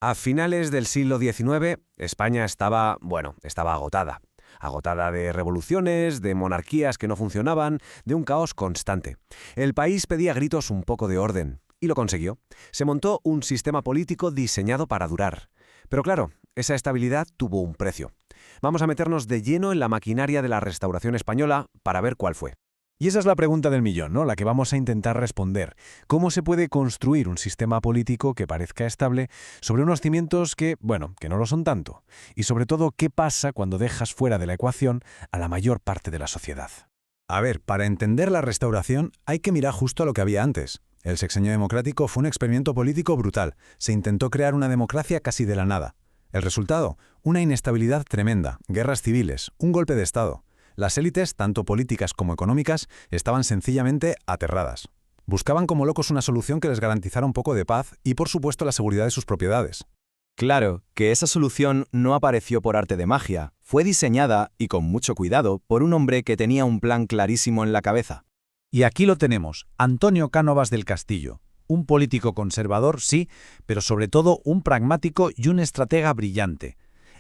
A finales del siglo XIX, España estaba agotada. Agotada de revoluciones, de monarquías que no funcionaban, de un caos constante. El país pedía a gritos un poco de orden, y lo consiguió. Se montó un sistema político diseñado para durar. Pero claro, esa estabilidad tuvo un precio. Vamos a meternos de lleno en la maquinaria de la Restauración española para ver cuál fue. Y esa es la pregunta del millón, ¿no? La que vamos a intentar responder. ¿Cómo se puede construir un sistema político que parezca estable sobre unos cimientos que no lo son tanto? Y sobre todo, ¿qué pasa cuando dejas fuera de la ecuación a la mayor parte de la sociedad? A ver, para entender la restauración hay que mirar justo a lo que había antes. El sexenio democrático fue un experimento político brutal. Se intentó crear una democracia casi de la nada. El resultado, una inestabilidad tremenda, guerras civiles, un golpe de Estado. Las élites, tanto políticas como económicas, estaban sencillamente aterradas. Buscaban como locos una solución que les garantizara un poco de paz y, por supuesto, la seguridad de sus propiedades. Claro, que esa solución no apareció por arte de magia, fue diseñada, y con mucho cuidado, por un hombre que tenía un plan clarísimo en la cabeza. Y aquí lo tenemos, Antonio Cánovas del Castillo. Un político conservador, sí, pero sobre todo un pragmático y un estratega brillante.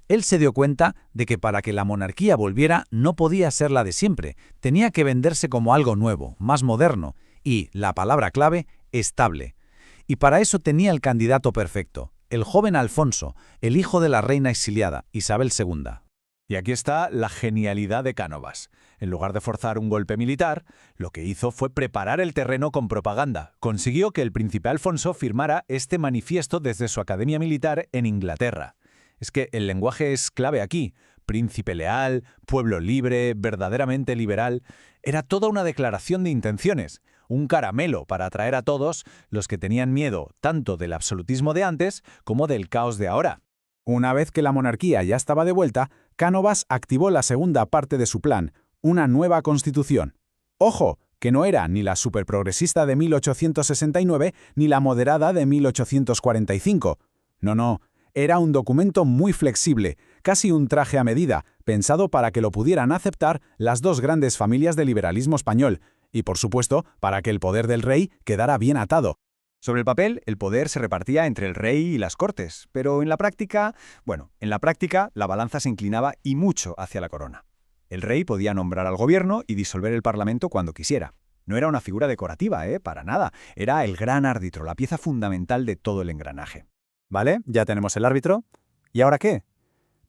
Él se dio cuenta de que para que la monarquía volviera no podía ser la de siempre, tenía que venderse como algo nuevo, más moderno y, la palabra clave, estable. Y para eso tenía el candidato perfecto, el joven Alfonso, el hijo de la reina exiliada, Isabel II. Y aquí está la genialidad de Cánovas. En lugar de forzar un golpe militar, lo que hizo fue preparar el terreno con propaganda. Consiguió que el príncipe Alfonso firmara este manifiesto desde su academia militar en Inglaterra. Es que el lenguaje es clave aquí. Príncipe leal, pueblo libre, verdaderamente liberal. Era toda una declaración de intenciones, un caramelo para atraer a todos los que tenían miedo tanto del absolutismo de antes como del caos de ahora. Una vez que la monarquía ya estaba de vuelta, Cánovas activó la segunda parte de su plan, una nueva constitución. ¡Ojo! Que no era ni la superprogresista de 1869 ni la moderada de 1845. No. Era un documento muy flexible, casi un traje a medida, pensado para que lo pudieran aceptar las dos grandes familias del liberalismo español, y por supuesto, para que el poder del rey quedara bien atado. Sobre el papel, el poder se repartía entre el rey y las cortes, pero en la práctica la balanza se inclinaba y mucho hacia la corona. El rey podía nombrar al gobierno y disolver el parlamento cuando quisiera. No era una figura decorativa, para nada. Era el gran árbitro, la pieza fundamental de todo el engranaje. ¿Vale? Ya tenemos el árbitro. ¿Y ahora qué?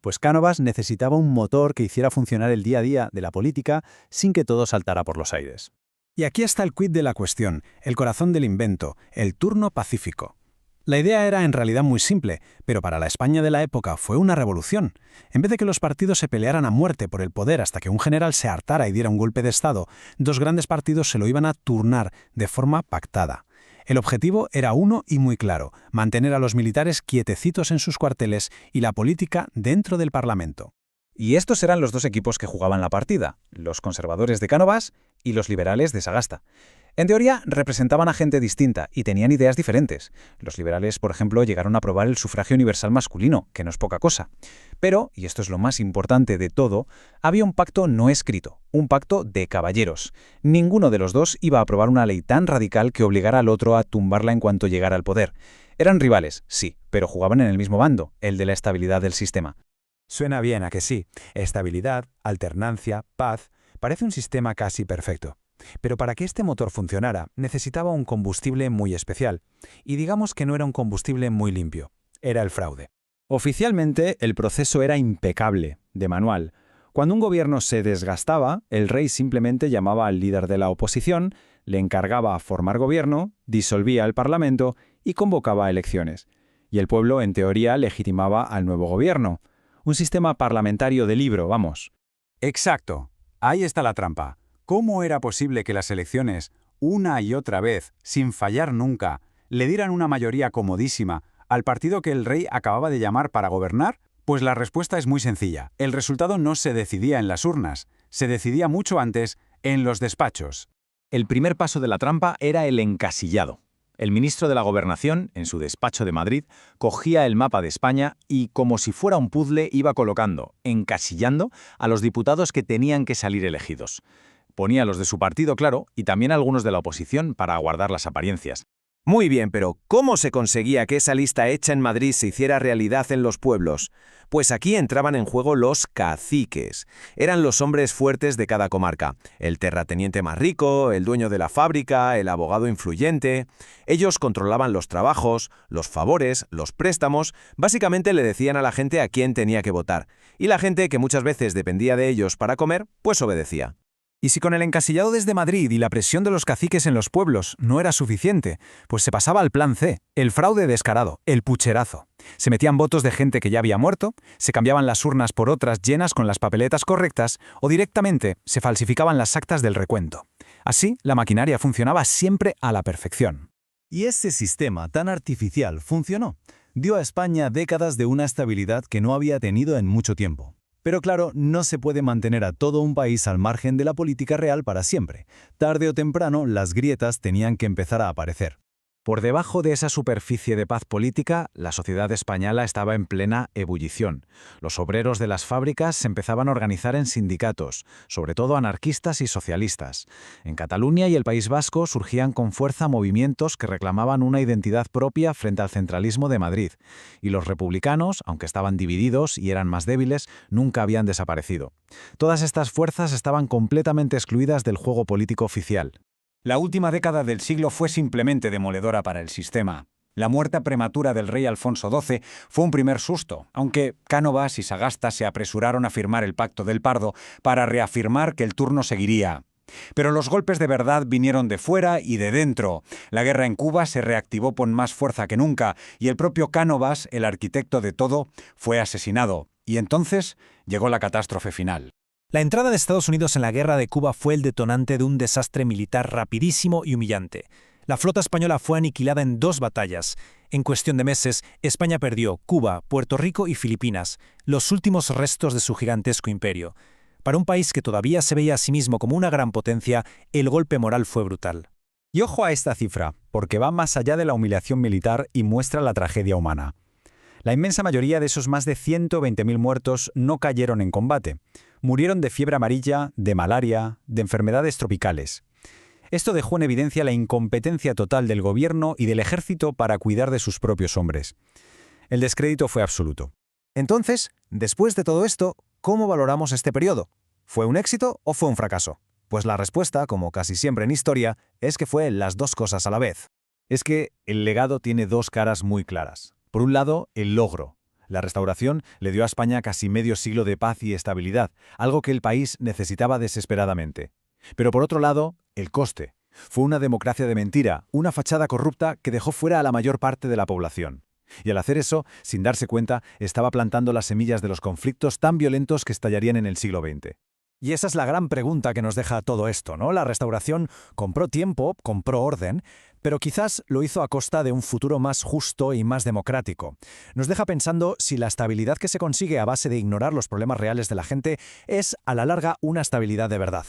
Pues Cánovas necesitaba un motor que hiciera funcionar el día a día de la política sin que todo saltara por los aires. Y aquí está el quid de la cuestión, el corazón del invento, el turno pacífico. La idea era en realidad muy simple, pero para la España de la época fue una revolución. En vez de que los partidos se pelearan a muerte por el poder hasta que un general se hartara y diera un golpe de Estado, dos grandes partidos se lo iban a turnar de forma pactada. El objetivo era uno y muy claro, mantener a los militares quietecitos en sus cuarteles y la política dentro del Parlamento. Y estos eran los dos equipos que jugaban la partida, los conservadores de Cánovas y los liberales de Sagasta. En teoría, representaban a gente distinta y tenían ideas diferentes. Los liberales, por ejemplo, llegaron a aprobar el sufragio universal masculino, que no es poca cosa. Pero, y esto es lo más importante de todo, había un pacto no escrito, un pacto de caballeros. Ninguno de los dos iba a aprobar una ley tan radical que obligara al otro a tumbarla en cuanto llegara al poder. Eran rivales, sí, pero jugaban en el mismo bando, el de la estabilidad del sistema. Suena bien, ¿a que sí? Estabilidad, alternancia, paz. Parece un sistema casi perfecto. Pero para que este motor funcionara, necesitaba un combustible muy especial. Y digamos que no era un combustible muy limpio. Era el fraude. Oficialmente, el proceso era impecable, de manual. Cuando un gobierno se desgastaba, el rey simplemente llamaba al líder de la oposición, le encargaba formar gobierno, disolvía el parlamento y convocaba elecciones. Y el pueblo, en teoría, legitimaba al nuevo gobierno. Un sistema parlamentario de libro, vamos. Exacto. Ahí está la trampa. ¿Cómo era posible que las elecciones, una y otra vez, sin fallar nunca, le dieran una mayoría comodísima al partido que el rey acababa de llamar para gobernar? Pues la respuesta es muy sencilla. El resultado no se decidía en las urnas, se decidía mucho antes en los despachos. El primer paso de la trampa era el encasillado. El ministro de la Gobernación, en su despacho de Madrid, cogía el mapa de España y, como si fuera un puzzle, iba colocando, encasillando, a los diputados que tenían que salir elegidos. Ponía los de su partido, claro, y también algunos de la oposición para guardar las apariencias. Muy bien, pero ¿cómo se conseguía que esa lista hecha en Madrid se hiciera realidad en los pueblos? Pues aquí entraban en juego los caciques. Eran los hombres fuertes de cada comarca. El terrateniente más rico, el dueño de la fábrica, el abogado influyente. Ellos controlaban los trabajos, los favores, los préstamos. Básicamente le decían a la gente a quién tenía que votar. Y la gente, que muchas veces dependía de ellos para comer, pues obedecía. Y si con el encasillado desde Madrid y la presión de los caciques en los pueblos no era suficiente, pues se pasaba al plan C, el fraude descarado, el pucherazo. Se metían votos de gente que ya había muerto, se cambiaban las urnas por otras llenas con las papeletas correctas o directamente se falsificaban las actas del recuento. Así, la maquinaria funcionaba siempre a la perfección. Y ese sistema tan artificial funcionó. Dio a España décadas de una estabilidad que no había tenido en mucho tiempo. Pero claro, no se puede mantener a todo un país al margen de la política real para siempre. Tarde o temprano, las grietas tenían que empezar a aparecer. Por debajo de esa superficie de paz política, la sociedad española estaba en plena ebullición. Los obreros de las fábricas se empezaban a organizar en sindicatos, sobre todo anarquistas y socialistas. En Cataluña y el País Vasco surgían con fuerza movimientos que reclamaban una identidad propia frente al centralismo de Madrid. Y los republicanos, aunque estaban divididos y eran más débiles, nunca habían desaparecido. Todas estas fuerzas estaban completamente excluidas del juego político oficial. La última década del siglo fue simplemente demoledora para el sistema. La muerte prematura del rey Alfonso XII fue un primer susto, aunque Cánovas y Sagasta se apresuraron a firmar el Pacto del Pardo para reafirmar que el turno seguiría. Pero los golpes de verdad vinieron de fuera y de dentro. La guerra en Cuba se reactivó con más fuerza que nunca y el propio Cánovas, el arquitecto de todo, fue asesinado. Y entonces llegó la catástrofe final. La entrada de Estados Unidos en la guerra de Cuba fue el detonante de un desastre militar rapidísimo y humillante. La flota española fue aniquilada en 2 batallas. En cuestión de meses, España perdió Cuba, Puerto Rico y Filipinas, los últimos restos de su gigantesco imperio. Para un país que todavía se veía a sí mismo como una gran potencia, el golpe moral fue brutal. Y ojo a esta cifra, porque va más allá de la humillación militar y muestra la tragedia humana. La inmensa mayoría de esos más de 120.000 muertos no cayeron en combate. Murieron de fiebre amarilla, de malaria, de enfermedades tropicales. Esto dejó en evidencia la incompetencia total del gobierno y del ejército para cuidar de sus propios hombres. El descrédito fue absoluto. Entonces, después de todo esto, ¿cómo valoramos este periodo? ¿Fue un éxito o fue un fracaso? Pues la respuesta, como casi siempre en historia, es que fue las 2 cosas a la vez. Es que el legado tiene 2 caras muy claras. Por un lado, el logro. La restauración le dio a España casi medio siglo de paz y estabilidad, algo que el país necesitaba desesperadamente. Pero por otro lado, el coste. Fue una democracia de mentira, una fachada corrupta que dejó fuera a la mayor parte de la población. Y al hacer eso, sin darse cuenta, estaba plantando las semillas de los conflictos tan violentos que estallarían en el siglo XX. Y esa es la gran pregunta que nos deja todo esto, ¿no? La restauración compró tiempo, compró orden, pero quizás lo hizo a costa de un futuro más justo y más democrático. Nos deja pensando si la estabilidad que se consigue a base de ignorar los problemas reales de la gente es, a la larga, una estabilidad de verdad.